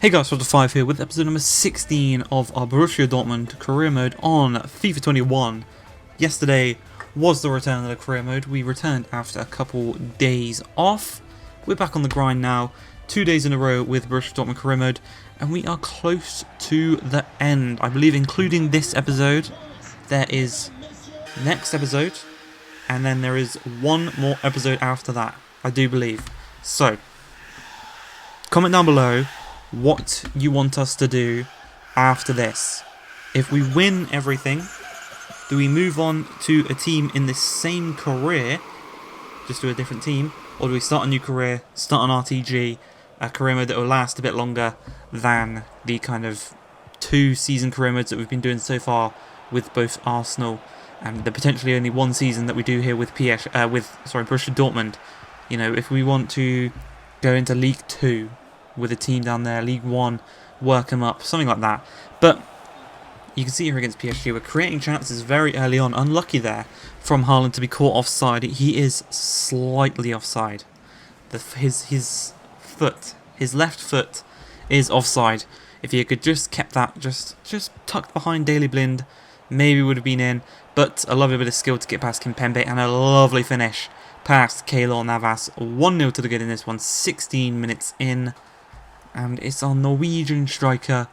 Hey guys, STUTTGART here with episode number 16 of our Borussia Dortmund career mode on FIFA 21. Yesterday was the return of the career mode. We returned after a couple days off. We're back on the grind now, 2 days in a row with Borussia Dortmund career mode, and we are close to the end. I believe including this episode, there is next episode, and then there is one more episode after that, I do believe. So, comment down below what you want us to do after this. If we win everything, do we move on to a team in the same career, just do a different team, or do we start a new career, start an RTG, a career mode that will last a bit longer than the kind of 2 season career modes that we've been doing so far with both Arsenal and the potentially only 1 season that we do here with Borussia Dortmund. You know, if we want to go into League 2 with a team down there, League 1, work them up, something like that. But you can see here against PSG, we're creating chances very early on. Unlucky there from Haaland to be caught offside. He is slightly offside. His left foot is offside. If he could just kept that just tucked behind Daley Blind, maybe would have been in. But a lovely bit of skill to get past Kimpembe and a lovely finish past Keylor Navas. 1-0 to the good in this one, 16 minutes in. And it's our Norwegian striker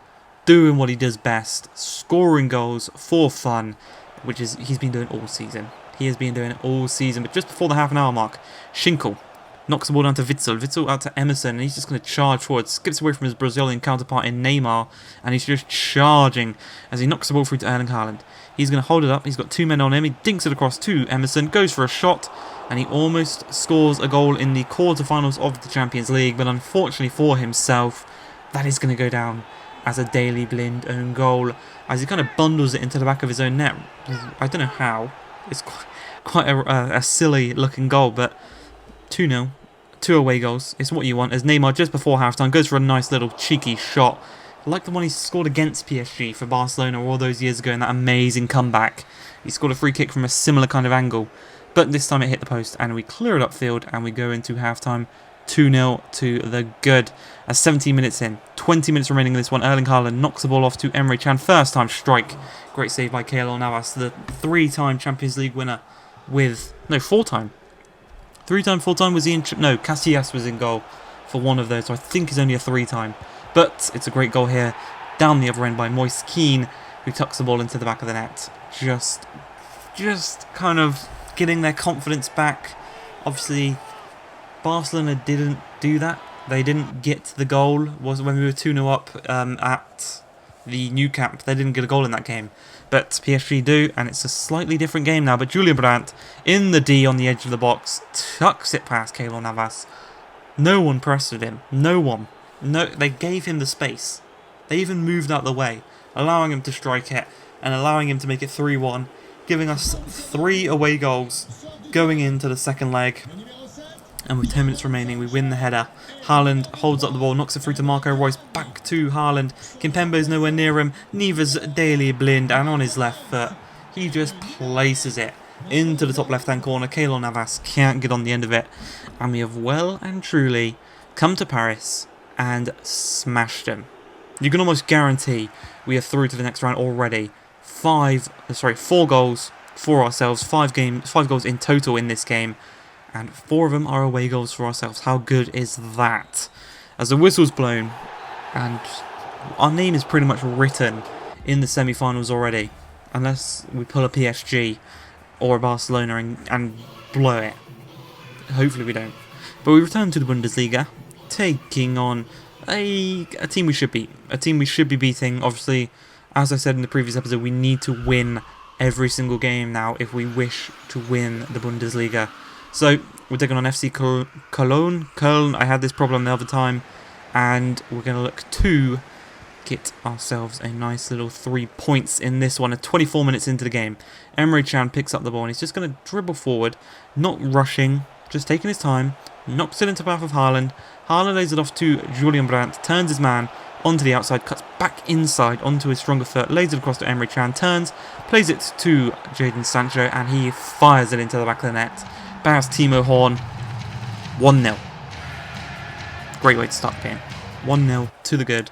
doing what he does best, scoring goals for fun, which he's been doing all season. He has been doing it all season. But just before the half an hour mark, Schinkel knocks the ball down to Witsel. Witsel out to Emerson, and he's just going to charge forward. Skips away from his Brazilian counterpart in Neymar, and he's just charging as he knocks the ball through to Erling Haaland. He's going to hold it up. He's got 2 men on him. He dinks it across to Emerson, goes for a shot, and he almost scores a goal in the quarterfinals of the Champions League. But unfortunately for himself, that is going to go down as a Daley Blind own goal, as he kind of bundles it into the back of his own net. I don't know how. It's quite a silly looking goal, but 2-0, 2 away goals. It's what you want, as Neymar just before halftime goes for a nice little cheeky shot, like the one he scored against PSG for Barcelona all those years ago in that amazing comeback. He scored a free kick from a similar kind of angle, but this time it hit the post and we clear it upfield and we go into halftime 2-0 to the good. As 17 minutes in, 20 minutes remaining in this one, Erling Haaland knocks the ball off to Emre Can. First time strike. Great save by Keylor Navas, the 3-time Champions League winner with... No, 4-time. 3-time, 4-time was he in... No, Casillas was in goal for one of those, so I think he's only a 3-time. But it's a great goal here, down the other end by Moise Kean, who tucks the ball into the back of the net. Just kind of getting their confidence back. Obviously, Barcelona didn't do that. They didn't get the goal. Was when we were 2-0 up at the Nou Camp. They didn't get a goal in that game. But PSG do, and it's a slightly different game now. But Julian Brandt in the D on the edge of the box tucks it past Keylor Navas. No one pressed with him. No one. No, they gave him the space. They even moved out of the way, allowing him to strike it and allowing him to make it 3-1, giving us 3 away goals going into the second leg. And with 10 minutes remaining, we win the header. Haaland holds up the ball, knocks it through to Marco Reus, back to Haaland. Kimpembe's nowhere near him, neither's Daley Blind, and on his left foot, he just places it into the top left-hand corner. Keylor Navas can't get on the end of it. And we have well and truly come to Paris and smashed him. You can almost guarantee we are through to the next round already. 4 goals for ourselves, 5 goals in total in this game. And 4 of them are away goals for ourselves. How good is that? As the whistle's blown, and our name is pretty much written in the semi-finals already, unless we pull a PSG or a Barcelona and blow it. Hopefully we don't. But we return to the Bundesliga, taking on a team we should beat. A team we should be beating. Obviously, as I said in the previous episode, we need to win every single game now if we wish to win the Bundesliga. So, we're taking on FC Köln. I had this problem the other time, and we're going to look to get ourselves a nice little 3 points in this one. At 24 minutes into the game, Emre Can picks up the ball, and he's just going to dribble forward, not rushing, just taking his time, knocks it into the path of Haaland. Haaland lays it off to Julian Brandt, turns his man onto the outside, cuts back inside onto his stronger foot, lays it across to Emre Can, turns, plays it to Jadon Sancho, and he fires it into the back of the net. Past Timo Horn, 1-0. Great way to start the game. 1-0 to the good.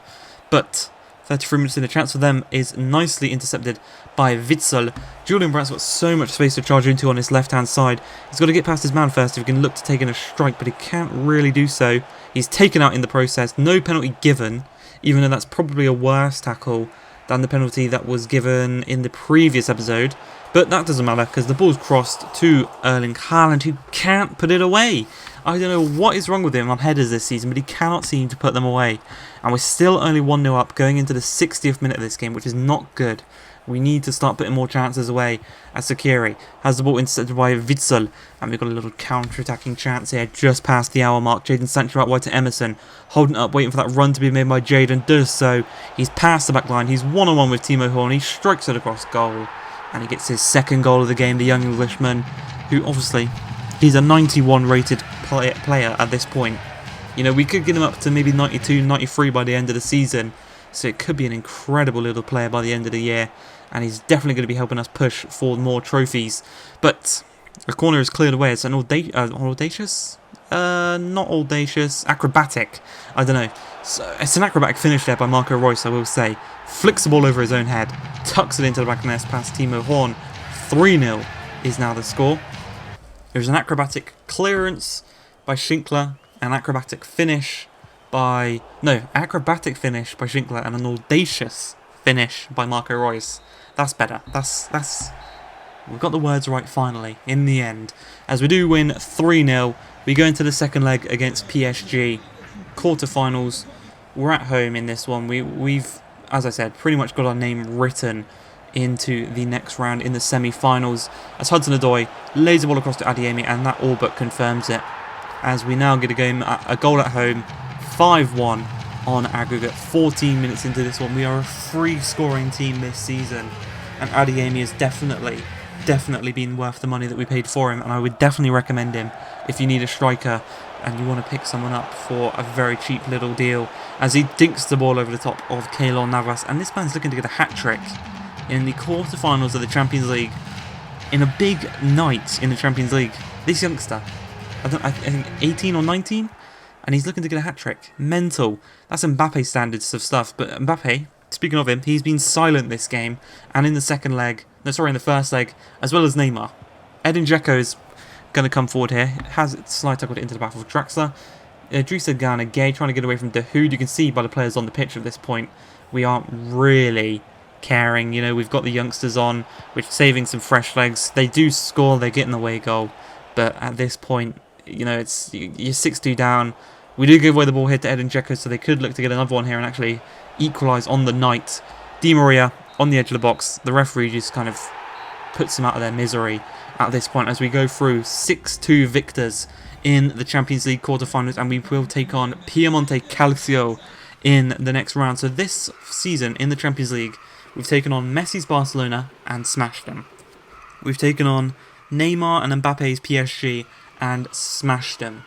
But 33 minutes in, the chance for them is nicely intercepted by Witsel. Julian Brandt's got so much space to charge into on his left-hand side. He's got to get past his man first if he can look to take in a strike, but he can't really do so. He's taken out in the process. No penalty given, even though that's probably a worse tackle than the penalty that was given in the previous episode. But that doesn't matter because the ball's crossed to Erling Haaland, who can't put it away. I don't know what is wrong with him on headers this season, but he cannot seem to put them away. And we're still only 1-0 up going into the 60th minute of this game, which is not good. We need to start putting more chances away as Sakiri has the ball intercepted by Witsel. And we've got a little counter-attacking chance here just past the hour mark. Jadon Sancho out wide to Emerson. Holding up, waiting for that run to be made by Jadon. Does so. He's past the back line. He's one-on-one with Timo Horn. He strikes it across goal. And he gets his second goal of the game, the young Englishman, who obviously, he's a 91 rated player at this point. You know, we could get him up to maybe 92, 93 by the end of the season. So it could be an incredible little player by the end of the year. And he's definitely going to be helping us push for more trophies. But the corner is cleared away. It's an audacious? Not audacious. Acrobatic. I don't know. So it's an acrobatic finish there by Marco Reus, I will say. Flicks the ball over his own head. Tucks it into the back of the net past Timo Horn. 3-0 is now the score. There's an acrobatic clearance by Schinkler. An acrobatic finish by... No, acrobatic finish by Schinkler and an audacious finish by Marco Reus. That's better. That's... We've got the words right finally, in the end. As we do win 3-0, we go into the second leg against PSG. Quarterfinals. We're at home in this one. We've, as I said, pretty much got our name written into the next round in the semi-finals. As Hudson-Odoi lays the ball across to Adeyemi, and that all but confirms it. As we now get a goal at home, 5-1 on aggregate. 14 minutes into this one. We are a free-scoring team this season, and Adeyemi has definitely been worth the money that we paid for him, and I would definitely recommend him if you need a striker and you want to pick someone up for a very cheap little deal, as he dinks the ball over the top of Keylor Navas. And this man's looking to get a hat-trick in the quarterfinals of the Champions League, in a big night in the Champions League. This youngster, I think 18 or 19, and he's looking to get a hat-trick. Mental. That's Mbappe standards of stuff. But Mbappe, speaking of him, he's been silent this game, and in the in the first leg, as well as Neymar. Edin Dzeko is going to come forward here. Has slide tackled it into the back of Draxler. Idrissa Gana Gay trying to get away from Dahoud. You can see by the players on the pitch at this point, we aren't really caring. You know, we've got the youngsters on, which are saving some fresh legs. They do score, they get in the away goal. But at this point, you know, it's you're 6-2 down. We do give away the ball here to Edin Dzeko, so they could look to get another one here and actually equalise on the night. Di Maria on the edge of the box. The referee just kind of puts them out of their misery at this point as we go through 6-2 victors in the Champions League quarterfinals, and we will take on Piemonte Calcio in the next round. So this season in the Champions League, we've taken on Messi's Barcelona and smashed them. We've taken on Neymar and Mbappe's PSG and smashed them.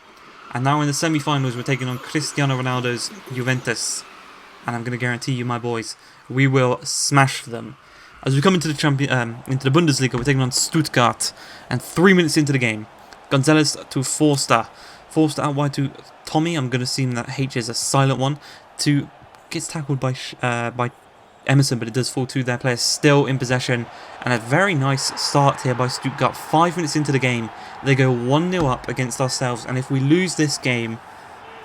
And now in the semi-finals, we're taking on Cristiano Ronaldo's Juventus. And I'm going to guarantee you, my boys, we will smash them. As we come into the Bundesliga, we're taking on Stuttgart. And 3 minutes into the game, Gonzalez to Forster. Forster out wide to Tommy. I'm going to assume that H is a silent one. Gets tackled by Emerson, but it does fall to their players still in possession. And a very nice start here by Stuttgart. 5 minutes into the game, they go 1-0 up against ourselves. And if we lose this game,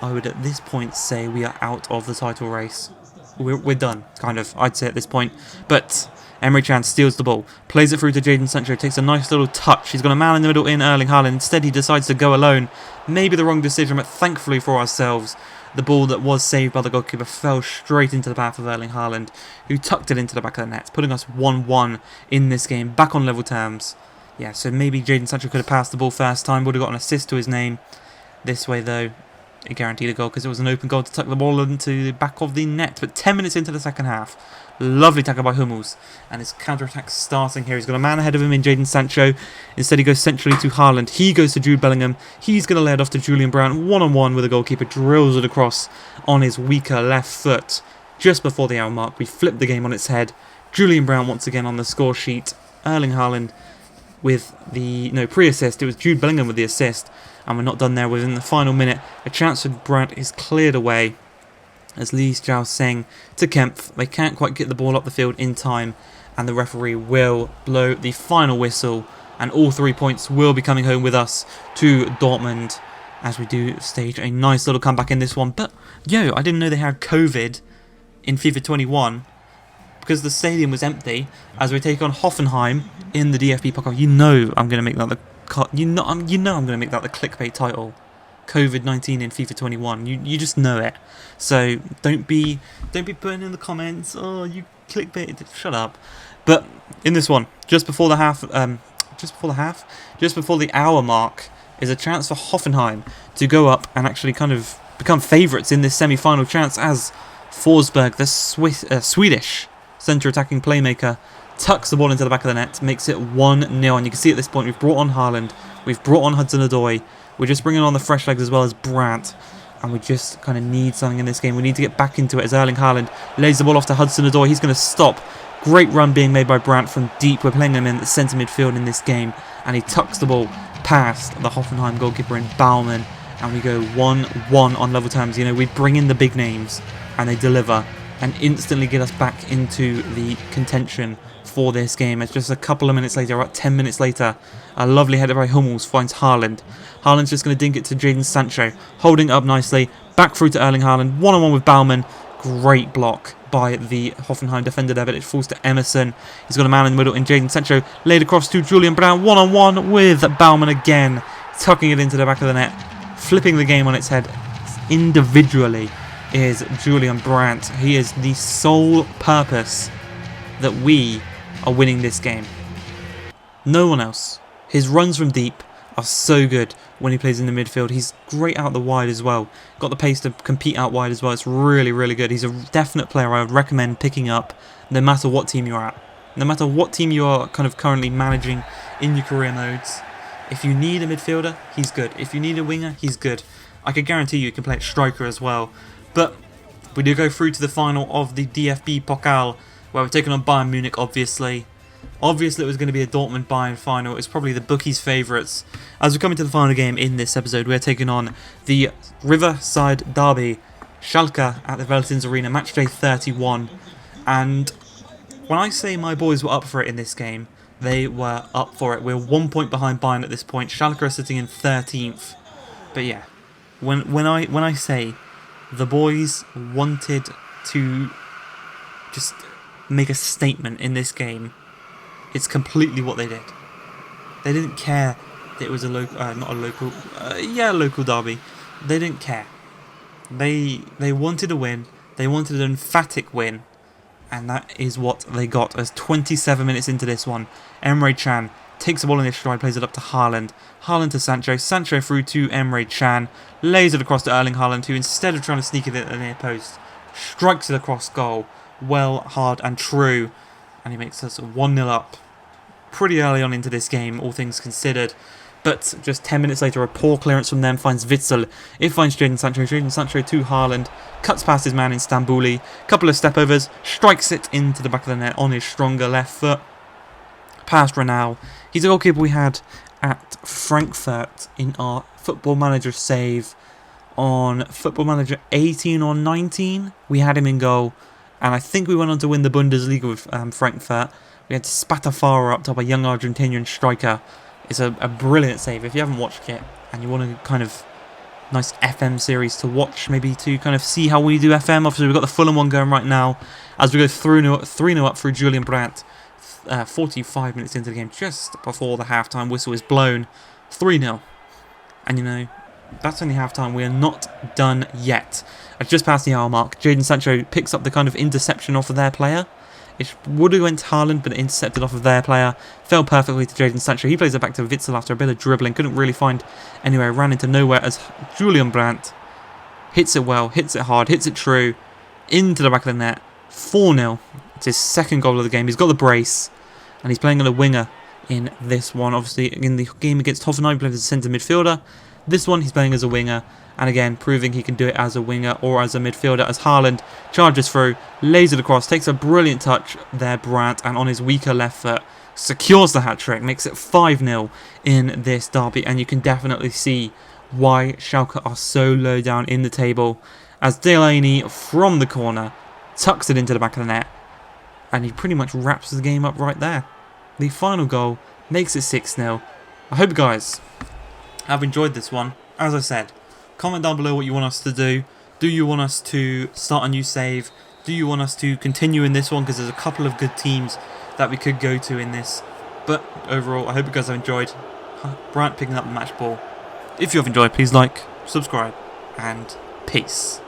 I would at this point say we are out of the title race. We're done, kind of, I'd say at this point. But Emre Can steals the ball, plays it through to Jadon Sancho, takes a nice little touch. He's got a man in the middle in Erling Haaland. Instead, he decides to go alone. Maybe the wrong decision, but thankfully for ourselves, the ball that was saved by the goalkeeper fell straight into the path of Erling Haaland, who tucked it into the back of the net, putting us 1-1 in this game, back on level terms. Yeah, so maybe Jadon Sancho could have passed the ball first time, would have got an assist to his name. This way, though, it guaranteed a goal because it was an open goal to tuck the ball into the back of the net. But 10 minutes into the second half, lovely tackle by Hummels, and his counter-attack starting here. He's got a man ahead of him in Jadon Sancho. Instead, he goes centrally to Haaland. He goes to Jude Bellingham. He's going to lay it off to Julian Brandt. One-on-one with the goalkeeper, drills it across on his weaker left foot. Just before the hour mark, we flip the game on its head. Julian Brandt once again on the score sheet. Erling Haaland with the pre-assist. It was Jude Bellingham with the assist, and we're not done there. Within the final minute, a chance for Brandt is cleared away. as Lee Xiao Seng to Kempf. They can't quite get the ball up the field in time, and the referee will blow the final whistle, and all 3 points will be coming home with us to Dortmund as we do stage a nice little comeback in this one. But yo, I didn't know they had COVID in FIFA 21 because the stadium was empty as we take on Hoffenheim in the DFB Pokal. You know I'm going to make that the I'm going to make that the clickbait title. COVID-19 in FIFA 21. You just know it. So don't be putting in the comments, oh, you clickbait. Shut up. But in this one, just before the hour mark, is a chance for Hoffenheim to go up and actually kind of become favourites in this semi-final chance as Forsberg, the Swedish centre-attacking playmaker, tucks the ball into the back of the net, makes it 1-0. And you can see at this point we've brought on Haaland, we've brought on Hudson-Odoi, we're just bringing on the fresh legs as well as Brandt, and we just kind of need something in this game. We need to get back into it as Erling Haaland lays the ball off to Hudson-Odoi. He's going to stop. Great run being made by Brandt from deep. We're playing him in the centre midfield in this game, and he tucks the ball past the Hoffenheim goalkeeper in Baumann, and we go 1-1 on level terms. You know, we bring in the big names, and they deliver, and instantly get us back into the contention for this game. It's just a couple of minutes later, about 10 minutes later, a lovely header by Hummels finds Haaland. Haaland's just going to dink it to Jadon Sancho, holding it up nicely, back through to Erling Haaland, one-on-one with Baumann. Great block by the Hoffenheim defender there, but it falls to Emerson. He's got a man in the middle in Jadon Sancho, laid across to Julian Brown, one-on-one with Baumann again, tucking it into the back of the net, flipping the game on its head individually is Julian Brandt. He is the sole purpose that we are winning this game. No one else. His runs from deep are so good when he plays in the midfield. He's great out the wide as well. Got the pace to compete out wide as well. It's really, really good. He's a definite player I would recommend picking up no matter what team you're at. No matter what team you are kind of currently managing in your career modes. If you need a midfielder, he's good. If you need a winger, he's good. I can guarantee you can play at striker as well. But we do go through to the final of the DFB Pokal, where we're taking on Bayern Munich, obviously. Obviously, it was going to be a Dortmund-Bayern final. It's probably the bookies' favourites. As we come into the final game in this episode, we're taking on the Riverside Derby, Schalke at the Veltins Arena, match day 31. And when I say my boys were up for it in this game, they were up for it. We're 1 point behind Bayern at this point. Schalke are sitting in 13th. But yeah, when I say the boys wanted to just make a statement in this game, it's completely what they did. They didn't care that it was a local, local derby. They didn't care. They wanted a win. They wanted an emphatic win, and that is what they got. As 27 minutes into this one, Emre Can takes the ball in his stride, plays it up to Haaland. Haaland to Sancho. Sancho through to Emre Can, lays it across to Erling Haaland, who instead of trying to sneak it at the near post, strikes it across goal. Well, hard and true. And he makes us 1-0 up pretty early on into this game, all things considered. But just 10 minutes later, a poor clearance from them finds Witsel. It finds Jadon Sancho. Jadon Sancho to Haaland. Cuts past his man in Stambouli. Couple of step-overs. Strikes it into the back of the net on his stronger left foot. Past Renal. He's a goalkeeper we had at Frankfurt in our Football Manager save on Football Manager 18 or 19. We had him in goal. And I think we went on to win the Bundesliga with Frankfurt. We had Spatafara up top, a young Argentinian striker. It's a brilliant save. If you haven't watched it and you want a kind of nice FM series to watch, maybe to kind of see how we do FM. Obviously, we've got the Fulham one going right now as we go 3-0 up through Julian Brandt. 45 minutes into the game, just before the half-time whistle is blown. 3-0. And you know, that's only half-time. We are not done yet. Just past the hour mark, Jadon Sancho picks up the kind of interception off of their player. It would have went to Haaland, but intercepted off of their player. Fell perfectly to Jadon Sancho. He plays it back to Witsel after a bit of dribbling. Couldn't really find anywhere. Ran into nowhere as Julian Brandt hits it well, hits it hard, hits it true. Into the back of the net. 4-0. It's his second goal of the game. He's got the brace. And he's playing on a winger in this one. Obviously, in the game against Hoffenheim, he played as a centre midfielder. This one, he's playing as a winger. And again, proving he can do it as a winger or as a midfielder as Haaland charges through, lays it across, takes a brilliant touch there, Brandt, and on his weaker left foot, secures the hat-trick, makes it 5-0 in this derby. And you can definitely see why Schalke are so low down in the table as Delaney from the corner tucks it into the back of the net, and he pretty much wraps the game up right there. The final goal makes it 6-0. I hope you guys have enjoyed this one. As I said, comment down below what you want us to do. Do you want us to start a new save? Do you want us to continue in this one? Because there's a couple of good teams that we could go to in this. But overall, I hope you guys have enjoyed. Bryant picking up the match ball. If you have enjoyed, please like, subscribe, and peace.